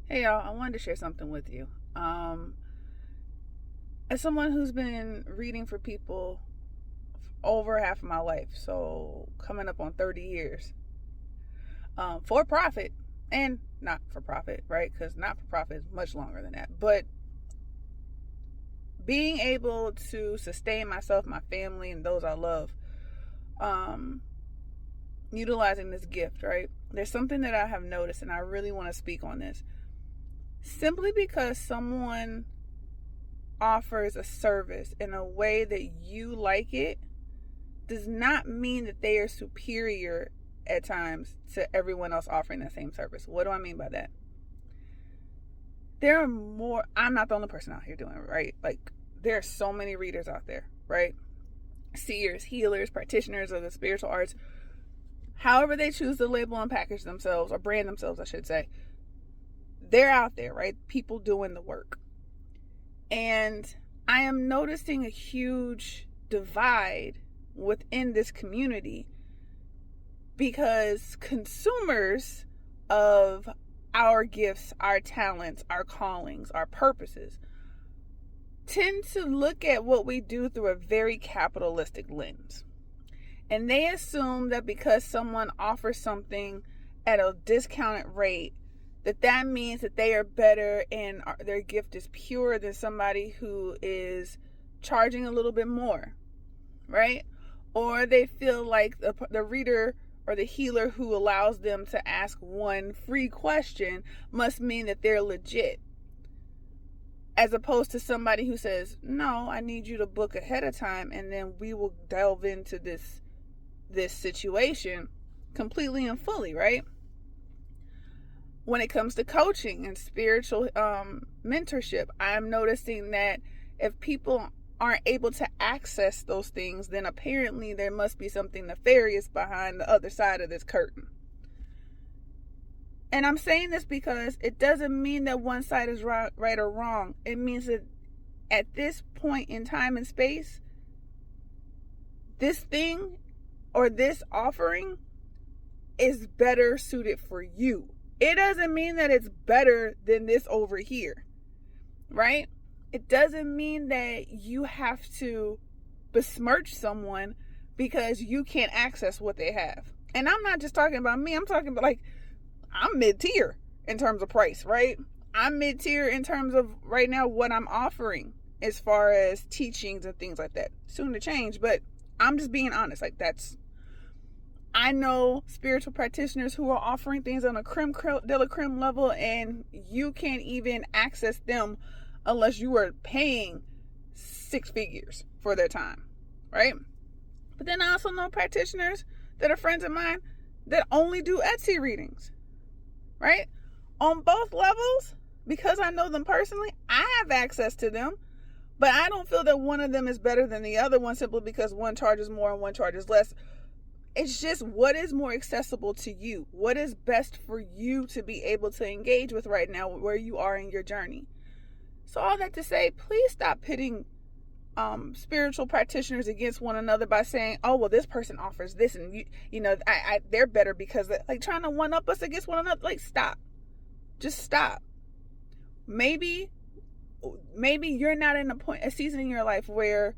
Hey y'all, I wanted to share something with you. As someone who's been reading for people over half of my life, so coming up on 30 years, for profit and not for profit, right? Because not for profit is much longer than that. But being able to sustain myself, my family, and those I love, um, utilizing this gift, right? There's something that I have noticed, and I really want to speak on this. Simply because someone offers a service in a way that you like it does not mean that they are superior at times to everyone else offering the same service. What do I mean by that? There are more, I'm not the only person out here doing it, right? Like, there are so many readers out there, right? Seers, healers, practitioners of the spiritual arts, however they choose to label and package themselves, or brand themselves, I should say. They're out there, right? People doing the work. And I am noticing a huge divide within this community because consumers of our gifts, our talents, our callings, our purposes tend to look at what we do through a very capitalistic lens. And they assume that because someone offers something at a discounted rate, that means that they are better and their gift is pure than somebody who is charging a little bit more, right? Or they feel like the reader or the healer who allows them to ask one free question must mean that they're legit, as opposed to somebody who says, no, I need you to book ahead of time and then we will delve into this situation completely and fully, right? When it comes to coaching and spiritual mentorship, I'm noticing that if people aren't able to access those things, then apparently there must be something nefarious behind the other side of this curtain. And I'm saying this because it doesn't mean that one side is right or wrong. It means that at this point in time and space, this thing or this offering is better suited for you. It doesn't mean that it's better than this over here, right? It doesn't mean that you have to besmirch someone because you can't access what they have. And I'm not just talking about me. I'm talking about, like, I'm mid-tier in terms of price, right? I'm mid-tier in terms of right now what I'm offering as far as teachings and things like that. Soon to change, but I'm just being honest. Like, I know spiritual practitioners who are offering things on a creme de la creme level, and you can't even access them unless you are paying 6 figures for their time, right? But then I also know practitioners that are friends of mine that only do Etsy readings, right? On both levels, because I know them personally, I have access to them, but I don't feel that one of them is better than the other one simply because one charges more and one charges less. It's just what is more accessible to you. What is best for you to be able to engage with right now where you are in your journey. So all that to say, please stop pitting spiritual practitioners against one another by saying, oh, well, this person offers this and they're better because, like, trying to one up us against one another. Like, stop. Just stop. Maybe you're not in a season in your life where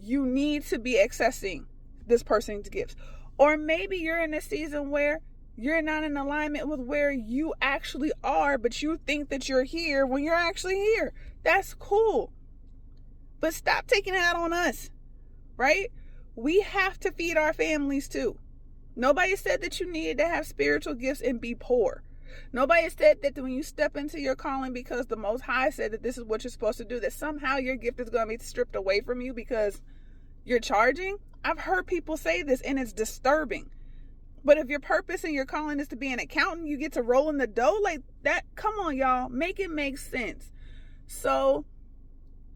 you need to be accessing this person's gifts. Or maybe you're in a season where you're not in alignment with where you actually are, but you think that you're here when you're actually here. That's cool. But stop taking it out on us, right? We have to feed our families too. Nobody said that you needed to have spiritual gifts and be poor. Nobody said that when you step into your calling because the Most High said that this is what you're supposed to do, that somehow your gift is going to be stripped away from you because you're charging. I've heard people say this and it's disturbing. But if your purpose and your calling is to be an accountant, you get to roll in the dough like that. Come on, y'all. Make it make sense. So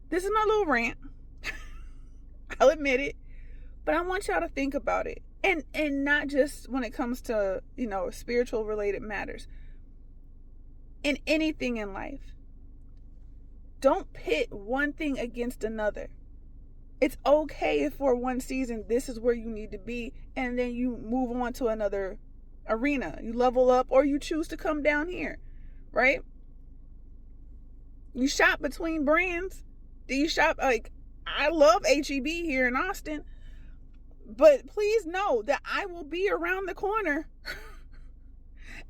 this is my little rant. I'll admit it. But I want y'all to think about it. And not just when it comes to, spiritual related matters. In anything in life. Don't pit one thing against another. It's okay if for one season this is where you need to be and then you move on to another arena. You level up or you choose to come down here, right? You shop between brands. Do you shop, like, I love HEB here in Austin, but please know that I will be around the corner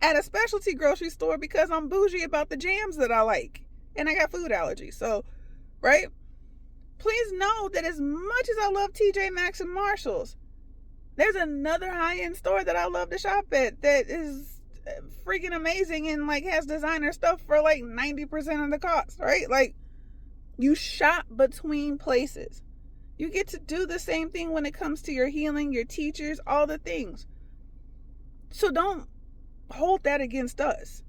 at a specialty grocery store because I'm bougie about the jams that I like. And I got food allergies. So, right? Please know that as much as I love TJ Maxx and Marshalls, there's another high-end store that I love to shop at that is freaking amazing and like has designer stuff for like 90% of the cost, right? Like, you shop between places. You get to do the same thing when it comes to your healing, your teachers, all the things. So don't hold that against us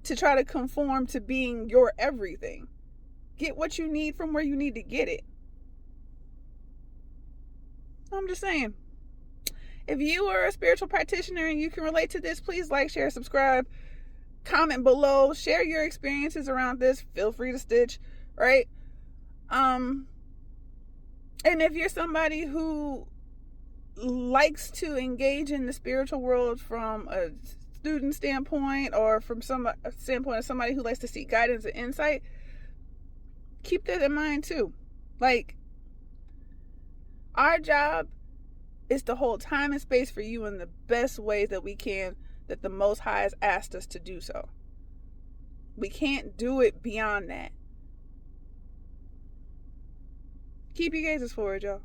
to try to conform to being your everything. Get what you need from where you need to get it. I'm just saying. If you are a spiritual practitioner and you can relate to this, please like, share, subscribe, comment below, share your experiences around this. Feel free to stitch, right? And if you're somebody who likes to engage in the spiritual world from a student standpoint or from some standpoint of somebody who likes to seek guidance and insight, keep that in mind too. Like, our job is to hold time and space for you in the best ways that we can, that the Most High has asked us to do so. We can't do it beyond that. Keep your gazes forward, y'all.